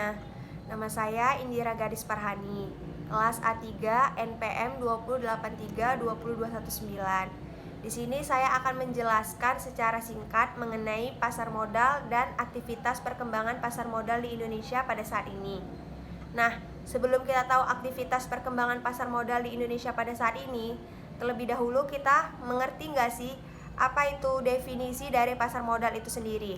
semuanya. Nama saya Indira Gadis Parhani, kelas A3 NPM 208320219. Di sini saya akan menjelaskan secara singkat mengenai pasar modal dan aktivitas perkembangan pasar modal di Indonesia pada saat ini. Nah, sebelum kita tahu aktivitas perkembangan pasar modal di Indonesia pada saat ini, terlebih dahulu kita mengerti nggak sih apa itu definisi dari pasar modal itu sendiri?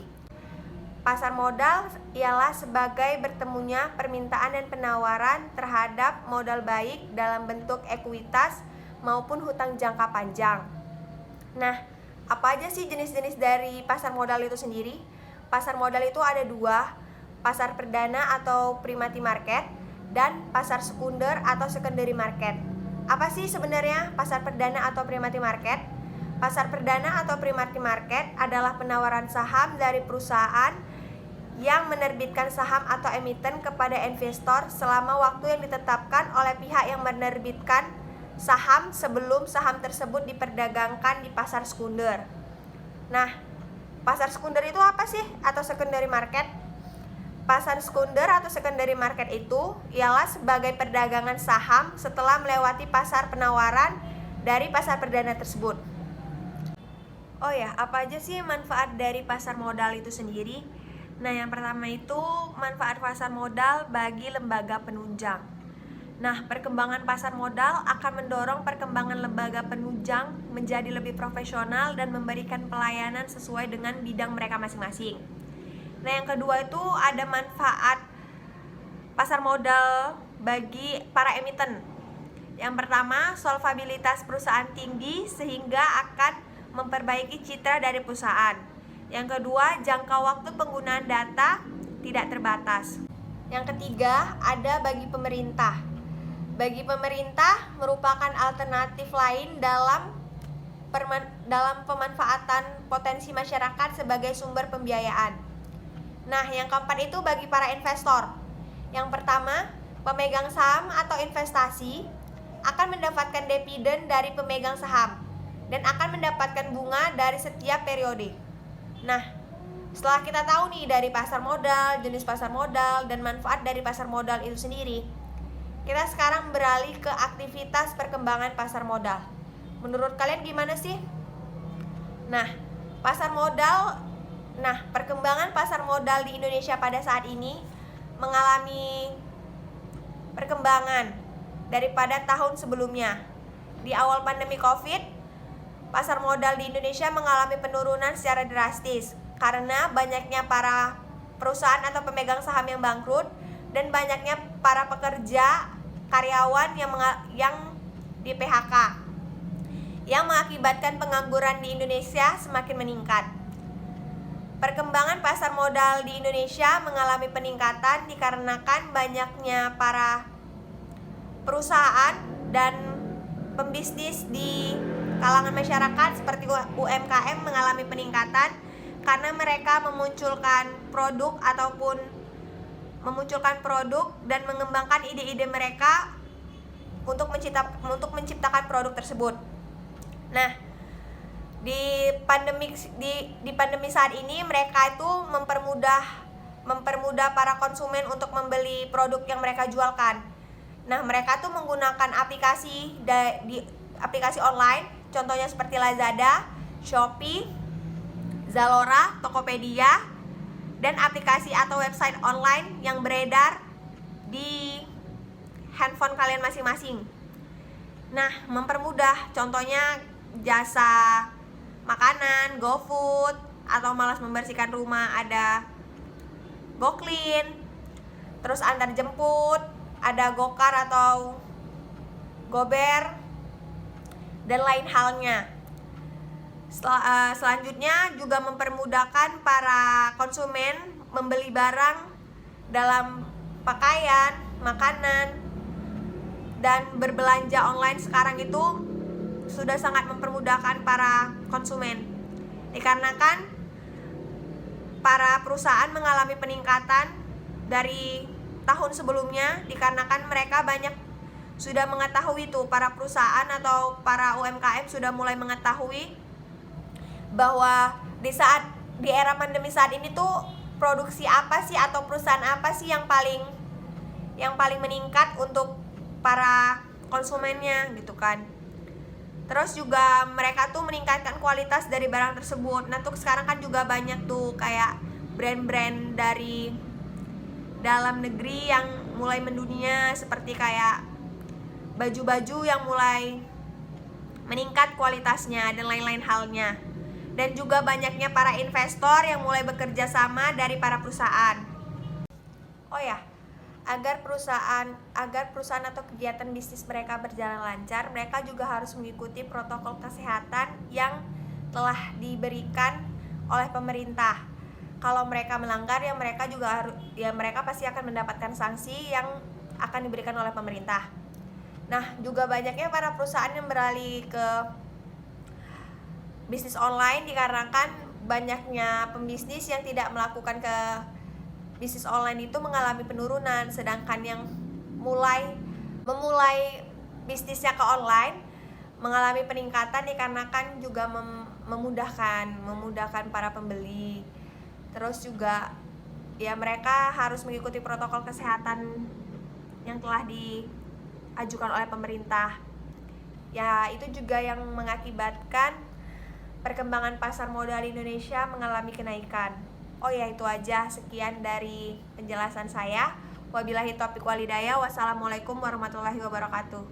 Pasar modal ialah sebagai bertemunya permintaan dan penawaran terhadap modal baik dalam bentuk ekuitas maupun hutang jangka panjang. Nah, apa aja sih jenis-jenis dari pasar modal itu sendiri? Pasar modal itu ada dua, pasar perdana atau primary market dan pasar sekunder atau secondary market. Apa sih sebenarnya pasar perdana atau primary market? Pasar perdana atau primary market adalah penawaran saham dari perusahaan yang menerbitkan saham atau emiten kepada investor selama waktu yang ditetapkan oleh pihak yang menerbitkan saham sebelum saham tersebut diperdagangkan di pasar sekunder. Nah, pasar sekunder itu apa sih? Atau secondary market? Pasar sekunder atau secondary market itu ialah sebagai perdagangan saham setelah melewati pasar penawaran dari pasar perdana tersebut. Oh ya, apa aja sih manfaat dari pasar modal itu sendiri? Nah, yang pertama itu manfaat pasar modal bagi lembaga penunjang. Nah, perkembangan pasar modal akan mendorong perkembangan lembaga penunjang menjadi lebih profesional dan memberikan pelayanan sesuai dengan bidang mereka masing-masing. Nah, yang kedua itu ada manfaat pasar modal bagi para emiten. Yang pertama, solvabilitas perusahaan tinggi sehingga akan memperbaiki citra dari perusahaan. Yang kedua, jangka waktu penggunaan data tidak terbatas. Yang ketiga, ada bagi pemerintah. Bagi pemerintah merupakan alternatif lain dalam pemanfaatan potensi masyarakat sebagai sumber pembiayaan. Nah, yang keempat itu bagi para investor. Yang pertama, pemegang saham atau investasi akan mendapatkan dividen dari pemegang saham dan akan mendapatkan bunga dari setiap periode. Nah, setelah kita tahu nih dari pasar modal, jenis pasar modal, dan manfaat dari pasar modal itu sendiri, kita sekarang beralih ke aktivitas perkembangan pasar modal. Menurut kalian gimana sih? Nah, perkembangan pasar modal di Indonesia pada saat ini mengalami perkembangan daripada tahun sebelumnya. Di awal pandemi COVID, pasar modal di Indonesia mengalami penurunan secara drastis karena banyaknya para perusahaan atau pemegang saham yang bangkrut dan banyaknya para pekerja karyawan yang di PHK, yang mengakibatkan pengangguran di Indonesia semakin meningkat. Perkembangan pasar modal di Indonesia mengalami peningkatan dikarenakan banyaknya para perusahaan dan pembisnis di kalangan masyarakat seperti UMKM mengalami peningkatan karena mereka memunculkan produk dan mengembangkan ide-ide mereka untuk menciptakan produk tersebut. Nah, di pandemi saat ini mereka itu mempermudah para konsumen untuk membeli produk yang mereka jualkan. Nah, mereka tuh menggunakan aplikasi online, contohnya seperti Lazada, Shopee, Zalora, Tokopedia, dan aplikasi atau website online yang beredar di handphone kalian masing-masing. Nah, mempermudah, contohnya jasa makanan, GoFood, atau malas membersihkan rumah ada GoClean, terus antar jemput, ada Gokar atau Gober, dan lain halnya. Selanjutnya juga mempermudahkan para konsumen membeli barang dalam pakaian, makanan, dan berbelanja online sekarang itu sudah sangat mempermudahkan para konsumen. Dikarenakan para perusahaan mengalami peningkatan dari tahun sebelumnya dikarenakan mereka banyak sudah mengetahui tuh, para perusahaan atau para UMKM sudah mulai mengetahui bahwa di era pandemi saat ini tuh produksi apa sih atau perusahaan apa sih yang paling meningkat untuk para konsumennya gitu kan. Terus juga mereka tuh meningkatkan kualitas dari barang tersebut. Nah tuh sekarang kan juga banyak tuh kayak brand-brand dari dalam negeri yang mulai mendunia, seperti kayak baju-baju yang mulai meningkat kualitasnya dan lain-lain halnya. Dan juga banyaknya para investor yang mulai bekerja sama dari para perusahaan. Oh ya, agar perusahaan atau kegiatan bisnis mereka berjalan lancar, mereka juga harus mengikuti protokol kesehatan yang telah diberikan oleh pemerintah. Kalau mereka melanggar, ya mereka pasti akan mendapatkan sanksi yang akan diberikan oleh pemerintah. Nah, juga banyaknya para perusahaan yang beralih ke bisnis online dikarenakan banyaknya pembisnis yang tidak melakukan ke bisnis online itu mengalami penurunan, sedangkan yang memulai bisnisnya ke online mengalami peningkatan dikarenakan juga memudahkan para pembeli. Terus juga ya mereka harus mengikuti protokol kesehatan yang telah diajukan oleh pemerintah. Ya, itu juga yang mengakibatkan perkembangan pasar modal Indonesia mengalami kenaikan. Oh ya, itu aja, sekian dari penjelasan saya. Wabillahi taufiq walhidayah. Wassalamualaikum warahmatullahi wabarakatuh.